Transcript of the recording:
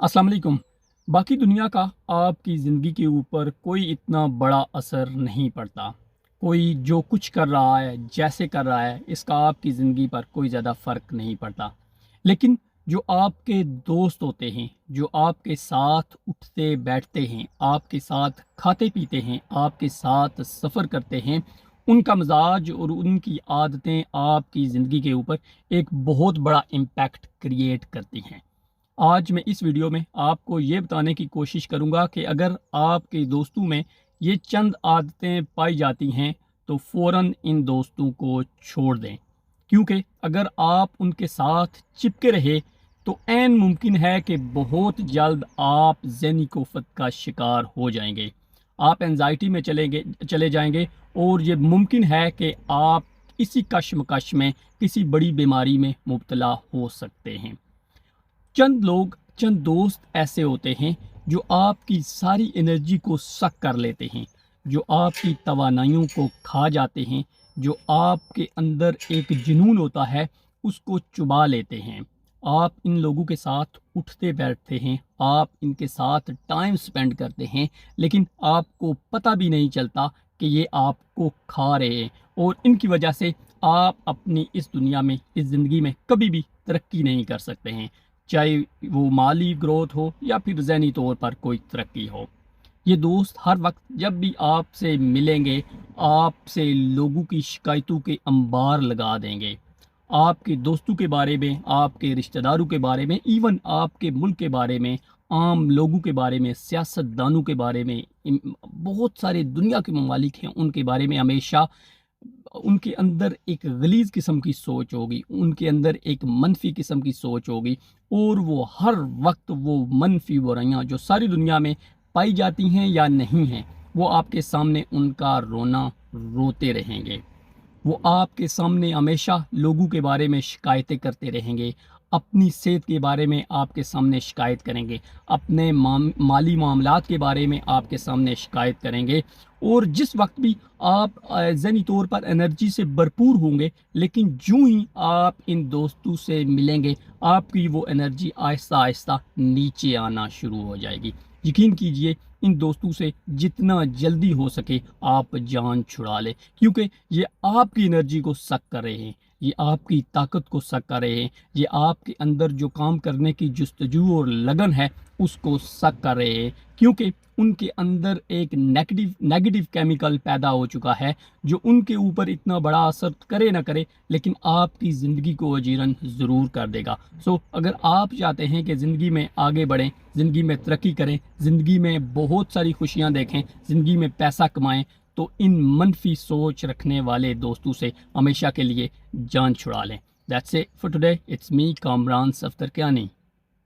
अस्सलाम वालेकुम। बाकी दुनिया का आपकी ज़िंदगी के ऊपर कोई इतना बड़ा असर नहीं पड़ता। कोई जो कुछ कर रहा है, जैसे कर रहा है, इसका आपकी ज़िंदगी पर कोई ज़्यादा फ़र्क नहीं पड़ता। लेकिन जो आपके दोस्त होते हैं, जो आपके साथ उठते बैठते हैं, आपके साथ खाते पीते हैं, आपके साथ सफ़र करते हैं, उनका मिज़ाज और उनकी आदतें आपकी ज़िंदगी के ऊपर एक बहुत बड़ा इम्पैक्ट क्रिएट करती हैं। आज मैं इस वीडियो में आपको ये बताने की कोशिश करूंगा कि अगर आपके दोस्तों में ये चंद आदतें पाई जाती हैं तो फ़ौरन इन दोस्तों को छोड़ दें, क्योंकि अगर आप उनके साथ चिपके रहे तो ऐन मुमकिन है कि बहुत जल्द आप ज़हनी कुफ़्त का शिकार हो जाएंगे। आप एंजाइटी में चले जाएंगे और ये मुमकिन है कि आप इसी कश्मकश में किसी बड़ी बीमारी में मुब्तला हो सकते हैं। चंद दोस्त ऐसे होते हैं जो आपकी सारी एनर्जी को सक कर लेते हैं, जो आपकी तवानाइयों को खा जाते हैं, जो आपके अंदर एक जुनून होता है उसको चुबा लेते हैं। आप इन लोगों के साथ उठते बैठते हैं, आप इनके साथ टाइम स्पेंड करते हैं, लेकिन आपको पता भी नहीं चलता कि ये आपको खा रहे हैं और इनकी वजह से आप अपनी इस दुनिया में, इस ज़िंदगी में कभी भी तरक्की नहीं कर सकते हैं, चाहे वो माली ग्रोथ हो या फिर ज़हनी तौर पर कोई तरक्की हो। ये दोस्त हर वक्त जब भी आपसे मिलेंगे, आपसे लोगों की शिकायतों के अंबार लगा देंगे। आपके दोस्तों के बारे में, आपके रिश्तेदारों के बारे में, इवन आपके मुल्क के बारे में, आम लोगों के बारे में, सियासतदानों के बारे में, बहुत सारे दुनिया के ममालिक हैं उनके बारे में हमेशा उनके अंदर एक गलीज़ किस्म की सोच होगी, उनके अंदर एक मनफी किस्म की सोच होगी और वो हर वक्त वो मनफी बुराइयाँ जो सारी दुनिया में पाई जाती हैं या नहीं हैं, वो आपके सामने उनका रोना रोते रहेंगे। वो आपके सामने हमेशा लोगों के बारे में शिकायतें करते रहेंगे, अपनी सेहत के बारे में आपके सामने शिकायत करेंगे, अपने माली मामलात के बारे में आपके सामने शिकायत करेंगे। और जिस वक्त भी आप ज़हनी तौर पर एनर्जी से भरपूर होंगे, लेकिन जो ही आप इन दोस्तों से मिलेंगे, आपकी वो एनर्जी आहिस्ता आहिस्ता नीचे आना शुरू हो जाएगी। यकीन कीजिए, इन दोस्तों से जितना जल्दी हो सके आप जान छुड़ा लें, क्योंकि ये आपकी एनर्जी को सक कर रहे हैं, ये आपकी ताकत को सक कर रहे हैं, ये आपके अंदर जो काम करने की जुस्तजू और लगन है उसको सक कर रहे हैं, क्योंकि उनके अंदर एक नेगेटिव केमिकल पैदा हो चुका है जो उनके ऊपर इतना बड़ा असर करे ना करे, लेकिन आपकी ज़िंदगी को अजीरन ज़रूर कर देगा। अगर आप चाहते हैं कि ज़िंदगी में आगे बढ़ें, ज़िंदगी में तरक्की करें, ज़िंदगी में बहुत सारी खुशियां देखें, ज़िंदगी में पैसा कमाएं, तो इन मनफी सोच रखने वाले दोस्तों से हमेशा के लिए जान छुड़ा लें। That's it for today. It's me Kamran Saftar Kiani.